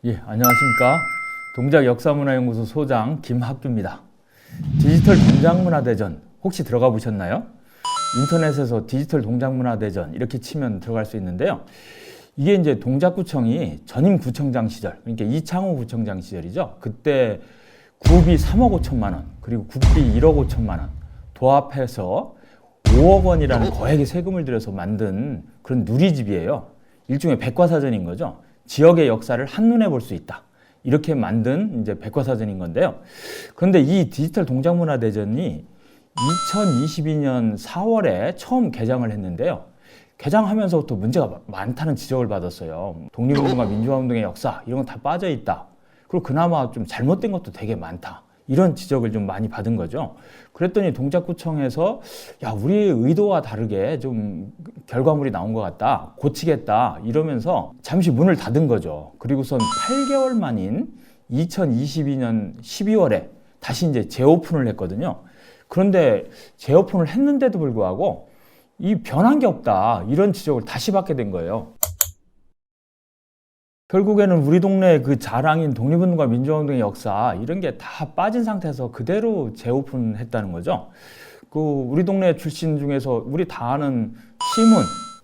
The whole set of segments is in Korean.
예, 안녕하십니까. 동작역사문화연구소 소장 김학규입니다. 디지털 동작문화대전 혹시 들어가 보셨나요? 인터넷에서 디지털 동작문화대전 이렇게 치면 들어갈 수 있는데요. 이게 이제 동작구청이 전임 구청장 시절, 그러니까 이창호 구청장 시절이죠. 그때 구비 3억 5천만 원, 그리고 국비 1억 5천만 원 도합해서 5억 원이라는 거액의 세금을 들여서 만든 그런 누리집이에요. 일종의 백과사전인 거죠. 지역의 역사를 한눈에 볼 수 있다. 이렇게 만든 이제 백과사전인 건데요. 그런데 이 디지털 동작문화대전이 2022년 4월에 처음 개장을 했는데요. 개장하면서부터 문제가 많다는 지적을 받았어요. 독립운동과 민주화운동의 역사 이런 건 다 빠져 있다. 그리고 그나마 좀 잘못된 것도 되게 많다. 이런 지적을 좀 많이 받은 거죠. 그랬더니 동작구청에서 야, 우리의 의도와 다르게 좀 결과물이 나온 것 같다. 고치겠다. 이러면서 잠시 문을 닫은 거죠. 그리고선 8개월 만인 2022년 12월에 다시 이제 재오픈을 했거든요. 그런데 재오픈을 했는데도 불구하고 이 변한 게 없다. 이런 지적을 다시 받게 된 거예요. 결국에는 우리 동네 그 자랑인 독립운동과 민주화운동의 역사 이런 게 다 빠진 상태에서 그대로 재오픈했다는 거죠. 그 우리 동네 출신 중에서 우리 다 아는 심은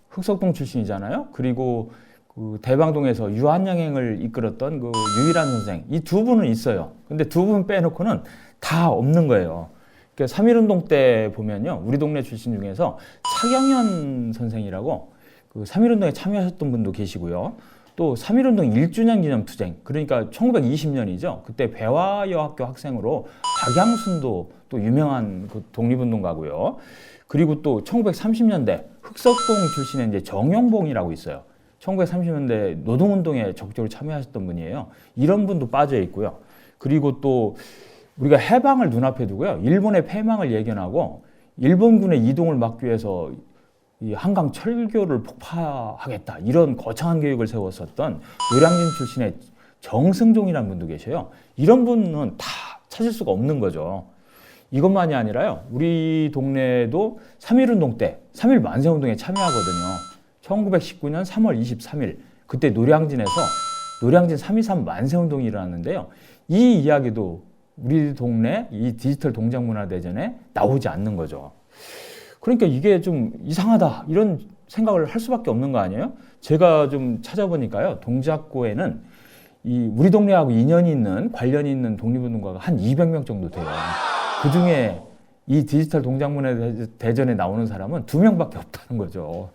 흑석동 출신이잖아요. 그리고 그 대방동에서 유한양행을 이끌었던 그 유일한 선생 이 두 분은 있어요. 근데 두 분 빼놓고는 다 없는 거예요. 그러니까 3.1운동 때 보면요, 우리 동네 출신 중에서 차경현 선생이라고 그 3.1운동에 참여하셨던 분도 계시고요. 또 3.1운동 1주년 기념 투쟁, 그러니까 1920년이죠. 그때 배화여학교 학생으로 박양순도 또 유명한 그 독립운동가고요. 그리고 또 1930년대 흑석동 출신의 이제 정영봉이라고 있어요. 1930년대 노동운동에 적극적으로 참여하셨던 분이에요. 이런 분도 빠져 있고요. 그리고 또 우리가 해방을 눈앞에 두고요, 일본의 패망을 예견하고 일본군의 이동을 막기 위해서 이 한강 철교를 폭파하겠다 이런 거창한 계획을 세웠었던 노량진 출신의 정승종이라는 분도 계셔요. 이런 분은 다 찾을 수가 없는 거죠. 이것만이 아니라요, 우리 동네도 3.1운동 때 3.1 만세운동에 참여하거든요. 1919년 3월 23일 그때 노량진에서 노량진 3.23 만세운동이 일어났는데요. 이 이야기도 우리 동네 이 디지털 동작문화대전에 나오지 않는 거죠. 그러니까 이게 좀 이상하다 이런 생각을 할 수밖에 없는 거 아니에요? 제가 좀 찾아보니까요, 동작구에는 이 우리 동네하고 인연이 있는 관련이 있는 독립운동가가 한 200명 정도 돼요. 그 중에 이 디지털 동작문화대전에 나오는 사람은 2명밖에 없다는 거죠.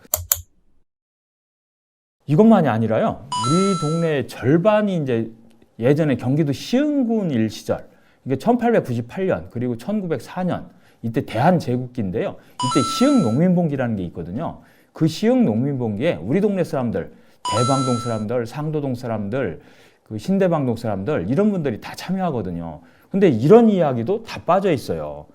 이것만이 아니라요, 우리 동네 절반이 이제 예전에 경기도 시흥군 일 시절, 이게 1898년 그리고 1904년 이때 대한제국기인데요. 이때 시흥농민봉기라는 게 있거든요. 그 시흥농민봉기에 우리 동네 사람들, 대방동 사람들, 상도동 사람들, 그 신대방동 사람들 이런 분들이 다 참여하거든요. 근데 이런 이야기도 다 빠져 있어요.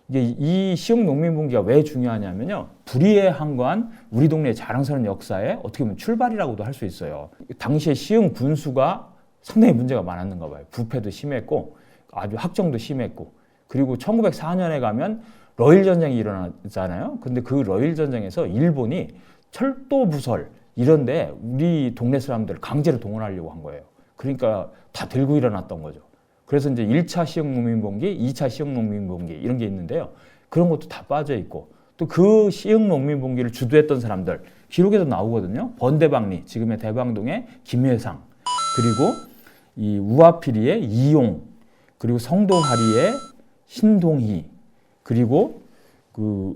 이게 이 시흥농민봉기가 왜 중요하냐면요, 불의의 한관 우리 동네 자랑스러운 역사에 어떻게 보면 출발이라고도 할 수 있어요. 당시에 시흥 군수가 상당히 문제가 많았는가 봐요. 부패도 심했고 아주 학정도 심했고, 그리고 1904년에 가면 러일 전쟁이 일어나잖아요. 근데 그 러일 전쟁에서 일본이 철도 부설 이런데 우리 동네 사람들을 강제로 동원하려고 한 거예요. 그러니까 다 들고 일어났던 거죠. 그래서 이제 1차 시흥농민봉기, 2차 시흥농민봉기 이런 게 있는데요. 그런 것도 다 빠져 있고, 또 그 시흥농민봉기를 주도했던 사람들 기록에도 나오거든요. 번대방리, 지금의 대방동의 김회상, 그리고 이 우아피리의 이용, 그리고 성도하리의 신동희, 그리고 그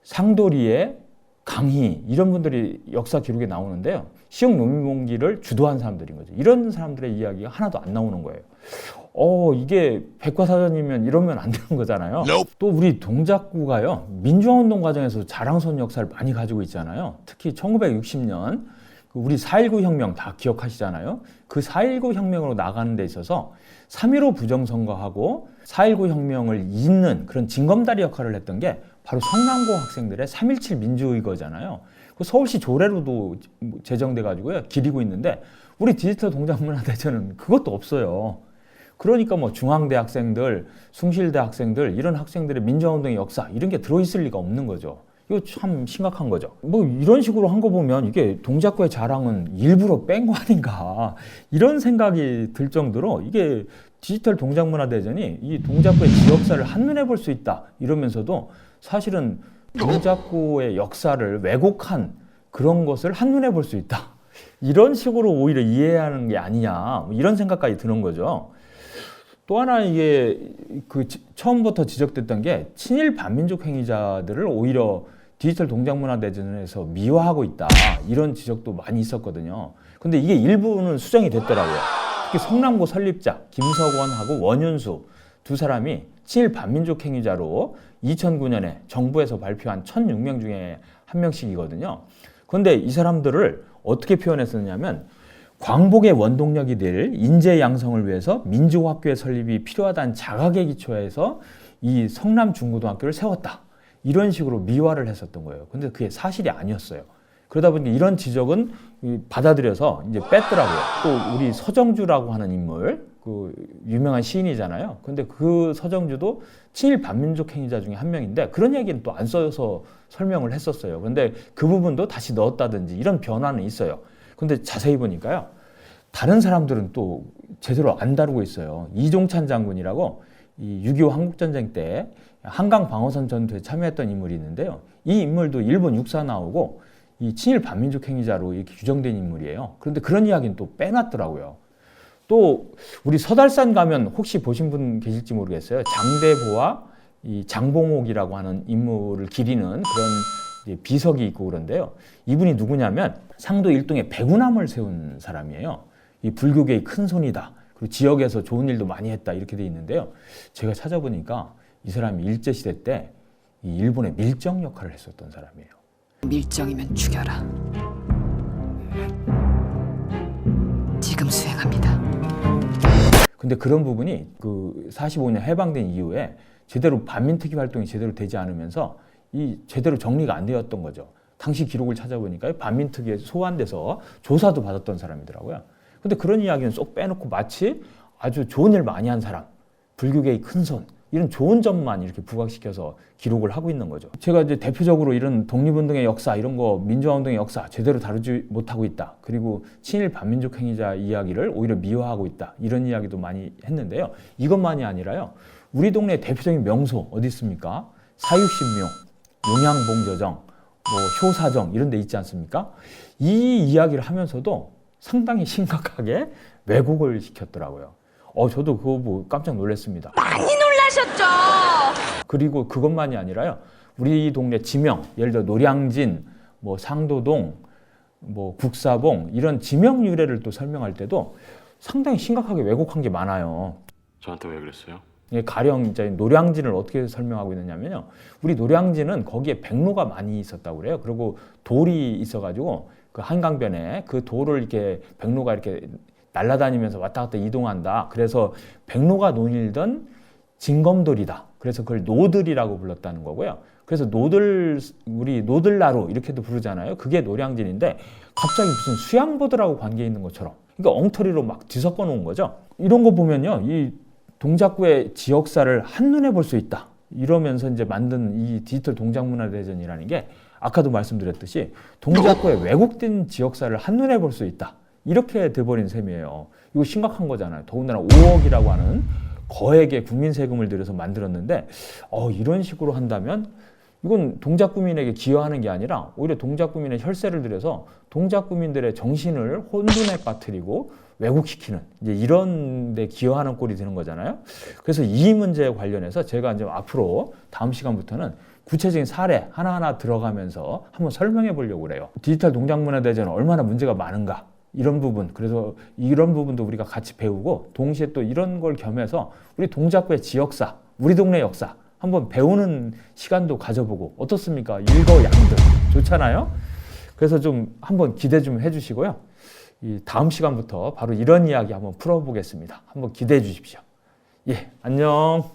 상도리의 강희, 이런 분들이 역사 기록에 나오는데요. 시흥농민봉기를 주도한 사람들인 거죠. 이런 사람들의 이야기가 하나도 안 나오는 거예요. 이게 백과사전이면 이러면 안 되는 거잖아요. 또 우리 동작구가요, 민주화운동 과정에서 자랑스러운 역사를 많이 가지고 있잖아요. 특히 1960년 우리 4.19 혁명 다 기억하시잖아요. 그 4.19 혁명으로 나가는 데 있어서 3.15 부정선거하고 4.19 혁명을 잇는 그런 징검다리 역할을 했던 게 바로 성남고 학생들의 3.17 민주의거잖아요. 그 서울시 조례로도 제정돼가지고요, 기리고 있는데 우리 디지털 동작문화대전은 그것도 없어요. 그러니까 뭐 중앙대 학생들, 숭실대 학생들 이런 학생들의 민주화운동의 역사 이런 게 들어있을 리가 없는 거죠. 이거 참 심각한 거죠. 뭐 이런 식으로 한 거 보면 이게 동작구의 자랑은 일부러 뺀 거 아닌가 이런 생각이 들 정도로 이게 디지털 동작문화대전이 이 동작구의 지역사를 한눈에 볼 수 있다 이러면서도 사실은 동작구의 역사를 왜곡한 그런 것을 한눈에 볼 수 있다. 이런 식으로 오히려 이해하는 게 아니냐 이런 생각까지 드는 거죠. 또 하나 이게 처음부터 지적됐던 게 친일 반민족 행위자들을 오히려 디지털 동작문화대전에서 미화하고 있다 이런 지적도 많이 있었거든요. 근데 이게 일부는 수정이 됐더라고요. 특히 성남고 설립자 김석원하고 원윤수 두 사람이 친일 반민족 행위자로 2009년에 정부에서 발표한 1,006명 중에 한 명씩이거든요. 그런데 이 사람들을 어떻게 표현했었냐면 광복의 원동력이 될 인재 양성을 위해서 민족학교의 설립이 필요하다는 자각에 기초해서 이 성남 중고등학교를 세웠다. 이런 식으로 미화를 했었던 거예요. 근데 그게 사실이 아니었어요. 그러다 보니까 이런 지적은 받아들여서 이제 뺐더라고요. 또 우리 서정주라고 하는 인물, 그 유명한 시인이잖아요. 근데 그 서정주도 친일 반민족 행위자 중에 한 명인데 그런 얘기는 또 안 써서 설명을 했었어요. 근데 그 부분도 다시 넣었다든지 이런 변화는 있어요. 근데 자세히 보니까요. 다른 사람들은 또 제대로 안 다루고 있어요. 이종찬 장군이라고 이 6.25 한국전쟁 때 한강 방어선 전투에 참여했던 인물이 있는데요. 이 인물도 일본 육사 나오고 이 친일 반민족 행위자로 이렇게 규정된 인물이에요. 그런데 그런 이야기는 또 빼놨더라고요. 또 우리 서달산 가면 혹시 보신 분 계실지 모르겠어요. 장대보와 이 장봉옥이라고 하는 인물을 기리는 그런 비석이 있고 그런데요. 이분이 누구냐면 상도 일동에 백운함을 세운 사람이에요. 이 불교계의 큰 손이다. 그리고 지역에서 좋은 일도 많이 했다. 이렇게 돼 있는데요. 제가 찾아보니까 이 사람이 일제시대 때 이 일본의 밀정 역할을 했었던 사람이에요. 밀정이면 죽여라. 지금 수행합니다. 근데 그런 부분이 그 45년 해방된 이후에 제대로 반민특위 활동이 제대로 되지 않으면서 이 제대로 정리가 안 되었던 거죠. 당시 기록을 찾아보니까 반민특위에 소환돼서 조사도 받았던 사람이더라고요. 근데 그런 이야기는 쏙 빼놓고 마치 아주 좋은 일 많이 한 사람, 불교계의 큰손, 이런 좋은 점만 이렇게 부각시켜서 기록을 하고 있는 거죠. 제가 이제 대표적으로 이런 독립운동의 역사, 이런 거 민주화운동의 역사 제대로 다루지 못하고 있다. 그리고 친일 반민족 행위자 이야기를 오히려 미화하고 있다. 이런 이야기도 많이 했는데요. 이것만이 아니라요. 우리 동네 대표적인 명소 어디 있습니까? 사육신묘, 용양봉저정, 뭐 효사정 이런 데 있지 않습니까? 이 이야기를 하면서도 상당히 심각하게 왜곡을 시켰더라고요. 저도 그거 보고 깜짝 놀랐습니다. 많이 놀라셨죠? 그리고 그것만이 아니라요. 우리 동네 지명, 예를 들어 노량진, 뭐 상도동, 뭐 국사봉 이런 지명 유래를 또 설명할 때도 상당히 심각하게 왜곡한 게 많아요. 저한테 왜 그랬어요? 가령 이제 노량진을 어떻게 설명하고 있느냐면요. 우리 노량진은 거기에 백로가 많이 있었다고 그래요. 그리고 돌이 있어가지고 그 한강변에 그 돌을 이렇게 백로가 이렇게 날아다니면서 왔다 갔다 이동한다. 그래서 백로가 논일던 징검돌이다. 그래서 그걸 노들이라고 불렀다는 거고요. 그래서 우리 노들나루 이렇게도 부르잖아요. 그게 노량진인데 갑자기 무슨 수양보드라고 관계 있는 것처럼. 그러니까 엉터리로 막 뒤섞어 놓은 거죠. 이런 거 보면요. 이 동작구의 지역사를 한눈에 볼 수 있다. 이러면서 이제 만든 이 디지털 동작문화대전이라는 게 아까도 말씀드렸듯이 동작구의 왜곡된 지역사를 한눈에 볼 수 있다. 이렇게 돼버린 셈이에요. 이거 심각한 거잖아요. 더군다나 5억이라고 하는 거액의 국민 세금을 들여서 만들었는데 이런 식으로 한다면 이건 동작구민에게 기여하는 게 아니라 오히려 동작구민의 혈세를 들여서 동작구민들의 정신을 혼돈에 빠뜨리고 왜곡시키는 이제 이런 데 기여하는 꼴이 되는 거잖아요. 그래서 이 문제에 관련해서 제가 이제 앞으로 다음 시간부터는 구체적인 사례 하나하나 들어가면서 한번 설명해 보려고 그래요. 디지털 동작문화대전은 얼마나 문제가 많은가. 이런 부분, 그래서 이런 부분도 우리가 같이 배우고 동시에 또 이런 걸 겸해서 우리 동작구의 지역사, 우리 동네 역사 한번 배우는 시간도 가져보고 어떻습니까? 일거양득 좋잖아요. 그래서 좀 한번 기대 좀 해주시고요. 이 다음 시간부터 바로 이런 이야기 한번 풀어보겠습니다. 한번 기대해 주십시오. 예, 안녕.